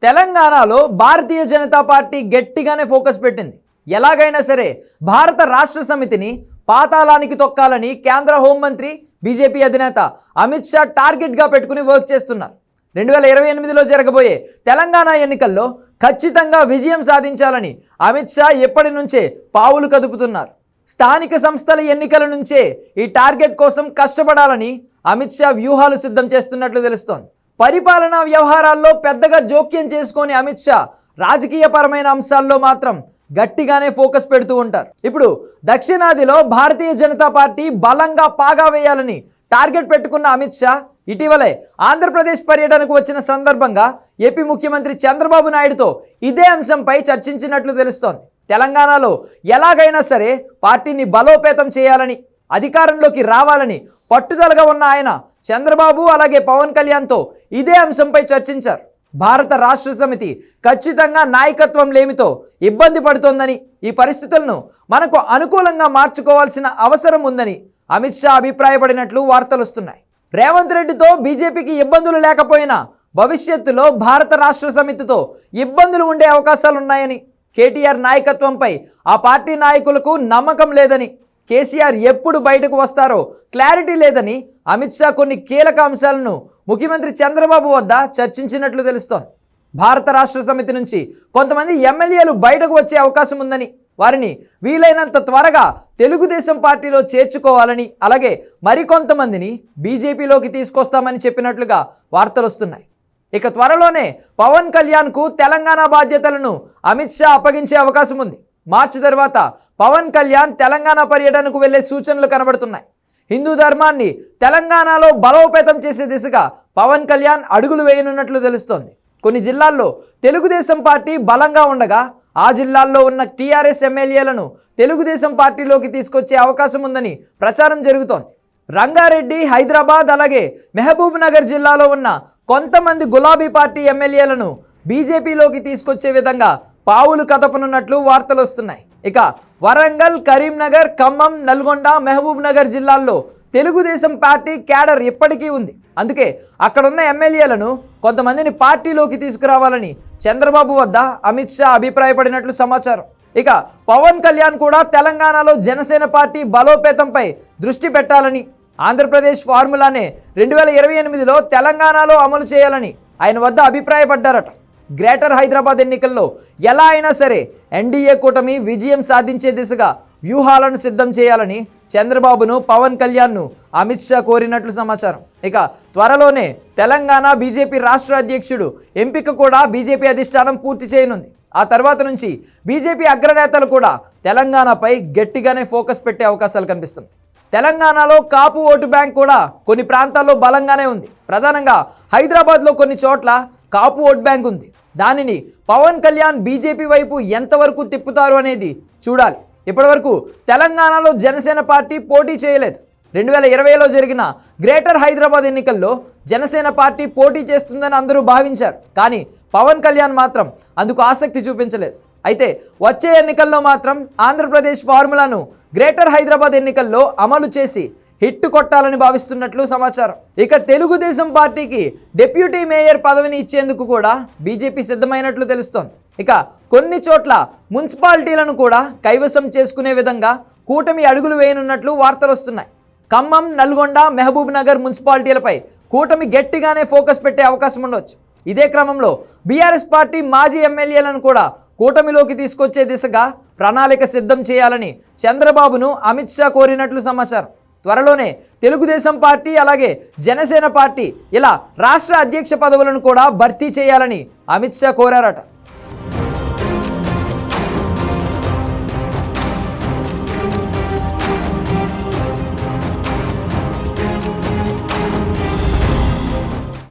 తెలంగాణలో భారతీయ జనతా పార్టీ గట్టిగానే ఫోకస్ పెట్టింది. ఎలాగైనా సరే భారత రాష్ట్ర సమితిని పాతాళానికి తొక్కాలని కేంద్ర హోంమంత్రి బీజేపీ అధినేత అమిత్ షా టార్గెట్గా పెట్టుకుని వర్క్ చేస్తున్నారు. 2028లో జరగబోయే తెలంగాణ ఎన్నికల్లో ఖచ్చితంగా విజయం సాధించాలని అమిత్ షా ఎప్పటి నుంచే పావులు కదుపుతున్నారు. స్థానిక సంస్థల ఎన్నికల నుంచే ఈ టార్గెట్ కోసం కష్టపడాలని అమిత్ షా వ్యూహాలు సిద్ధం చేస్తున్నట్లు తెలుస్తోంది. పరిపాలనా వ్యవహారాల్లో పెద్దగా జోక్యం చేసుకొని అమిత్ షా రాజకీయపరమైన అంశాల్లో మాత్రం గట్టిగానే ఫోకస్ పెడుతూ ఉంటారు. ఇప్పుడు దక్షిణాదిలో భారతీయ జనతా పార్టీ బలంగా పాగా వేయాలని టార్గెట్ పెట్టుకున్న అమిత్ షా ఇటీవలే ఆంధ్రప్రదేశ్ పర్యటనకు వచ్చిన సందర్భంగా ఏపీ ముఖ్యమంత్రి చంద్రబాబు నాయుడుతో ఇదే అంశంపై చర్చించినట్లు తెలుస్తోంది. తెలంగాణలో ఎలాగైనా సరే పార్టీని బలోపేతం చేయాలని, అధికారంలోకి రావాలని పట్టుదలగా ఉన్న ఆయన చంద్రబాబు అలాగే పవన్ కళ్యాణ్తో ఇదే అంశంపై చర్చించారు. భారత రాష్ట్ర సమితి ఖచ్చితంగా నాయకత్వం లేమితో ఇబ్బంది పడుతోందని, ఈ పరిస్థితులను మనకు అనుకూలంగా మార్చుకోవాల్సిన అవసరం ఉందని అమిత్ షా అభిప్రాయపడినట్లు వార్తలు వస్తున్నాయి. రేవంత్ రెడ్డితో బీజేపీకి ఇబ్బందులు లేకపోయినా భవిష్యత్తులో భారత రాష్ట్ర సమితితో ఇబ్బందులు ఉండే అవకాశాలున్నాయని, కేటీఆర్ నాయకత్వంపై ఆ పార్టీ నాయకులకు నమ్మకం లేదని, కేసీఆర్ ఎప్పుడు బయటకు వస్తారో క్లారిటీ లేదని అమిత్ షా కొన్ని కీలక అంశాలను ముఖ్యమంత్రి చంద్రబాబు వద్ద చర్చించినట్లు తెలుస్తోంది. భారత రాష్ట్ర సమితి నుంచి కొంతమంది ఎమ్మెల్యేలు బయటకు వచ్చే అవకాశం ఉందని, వారిని వీలైనంత త్వరగా తెలుగుదేశం పార్టీలో చేర్చుకోవాలని, అలాగే మరికొంతమందిని బీజేపీలోకి తీసుకొస్తామని చెప్పినట్లుగా వార్తలు వస్తున్నాయి. ఇక త్వరలోనే పవన్ కళ్యాణ్కు తెలంగాణ బాధ్యతలను అమిత్ షా అప్పగించే అవకాశం ఉంది. మార్చి తర్వాత పవన్ కళ్యాణ్ తెలంగాణ పర్యటనకు వెళ్లే సూచనలు కనబడుతున్నాయి. హిందూ ధర్మాన్ని తెలంగాణలో బలోపేతం చేసే దిశగా పవన్ కళ్యాణ్ అడుగులు వేయనున్నట్లు తెలుస్తోంది. కొన్ని జిల్లాల్లో తెలుగుదేశం పార్టీ బలంగా ఉండగా ఆ జిల్లాల్లో ఉన్న టీఆర్ఎస్ ఎమ్మెల్యేలను తెలుగుదేశం పార్టీలోకి తీసుకొచ్చే అవకాశం ఉందని ప్రచారం జరుగుతోంది. రంగారెడ్డి, హైదరాబాద్ అలాగే మహబూబ్ నగర్ జిల్లాలో ఉన్న కొంతమంది గులాబీ పార్టీ ఎమ్మెల్యేలను బీజేపీలోకి తీసుకొచ్చే విధంగా పావులు కదపనున్నట్లు వార్తలు వస్తున్నాయి. ఇక వరంగల్, కరీంనగర్, ఖమ్మం, నల్గొండ, మహబూబ్ నగర్ జిల్లాల్లో తెలుగుదేశం పార్టీ క్యాడర్ ఇప్పటికీ ఉంది. అందుకే అక్కడున్న ఎమ్మెల్యేలను కొంతమందిని పార్టీలోకి తీసుకురావాలని చంద్రబాబు వద్ద అమిత్ షా అభిప్రాయపడినట్లు సమాచారం. ఇక పవన్ కళ్యాణ్ కూడా తెలంగాణలో జనసేన పార్టీ బలోపేతంపై దృష్టి పెట్టాలని, ఆంధ్రప్రదేశ్ ఫార్ములానే 2028లో తెలంగాణలో అమలు చేయాలని ఆయన వద్ద అభిప్రాయపడ్డారట. గ్రేటర్ హైదరాబాద్ ఎన్నికల్లో ఎలా అయినా సరే ఎన్డీఏ కూటమి విజయం సాధించే దిశగా వ్యూహాలను సిద్ధం చేయాలని చంద్రబాబును, పవన్ కళ్యాణ్ను అమిత్ షా కోరినట్లు సమాచారం. ఇక త్వరలోనే తెలంగాణ బీజేపీ రాష్ట్ర అధ్యక్షుడు ఎంపిక కూడా బీజేపీ అధిష్టానం పూర్తి చేయనుంది. ఆ తర్వాత నుంచి బీజేపీ అగ్రనేతలు కూడా తెలంగాణపై గట్టిగానే ఫోకస్ పెట్టే అవకాశాలు కనిపిస్తున్నాయి. తెలంగాణలో కాపు ఓటు బ్యాంక్ కూడా కొన్ని ప్రాంతాల్లో బలంగానే ఉంది. ప్రధానంగా హైదరాబాద్లో కొన్ని చోట్ల కాపు ఓటు బ్యాంక్ ఉంది. దానిని పవన్ కళ్యాణ్ బీజేపీ వైపు ఎంతవరకు తిప్పుతారు అనేది చూడాలి. ఇప్పటివరకు తెలంగాణలో జనసేన పార్టీ పోటీ చేయలేదు. 2020లో జరిగిన గ్రేటర్ హైదరాబాద్ ఎన్నికల్లో జనసేన పార్టీ పోటీ చేస్తుందని అందరూ భావించారు. కానీ పవన్ కళ్యాణ్ మాత్రం అందుకు ఆసక్తి చూపించలేదు. అయితే వచ్చే ఎన్నికల్లో మాత్రం ఆంధ్రప్రదేశ్ ఫార్ములాను గ్రేటర్ హైదరాబాద్ ఎన్నికల్లో అమలు చేసి హిట్ కొట్టాలని భావిస్తున్నట్లు సమాచారం. ఇక తెలుగుదేశం పార్టీకి డిప్యూటీ మేయర్ పదవిని ఇచ్చేందుకు కూడా బీజేపీ సిద్ధమైనట్లు తెలుస్తోంది. ఇక కొన్ని చోట్ల మున్సిపాలిటీలను కూడా కైవసం చేసుకునే విధంగా కూటమి అడుగులు వేయనున్నట్లు వార్తలు వస్తున్నాయి. ఖమ్మం, నల్గొండ, మహబూబ్ నగర్ మున్సిపాలిటీలపై కూటమి గట్టిగానే ఫోకస్ పెట్టే అవకాశం ఉండవచ్చు. ఇదే క్రమంలో బీఆర్ఎస్ పార్టీ మాజీ ఎమ్మెల్యేలను కూడా కూటమిలోకి తీసుకొచ్చే దిశగా ప్రణాళిక సిద్ధం చేయాలని చంద్రబాబును అమిత్ షా కోరినట్లు సమాచారం. త్వరలోనే తెలుగుదేశం పార్టీ అలాగే జనసేన పార్టీ ఇలా రాష్ట్ర అధ్యక్ష పదవులను కూడా భర్తీ చేయాలని అమిత్ షా కోరారట.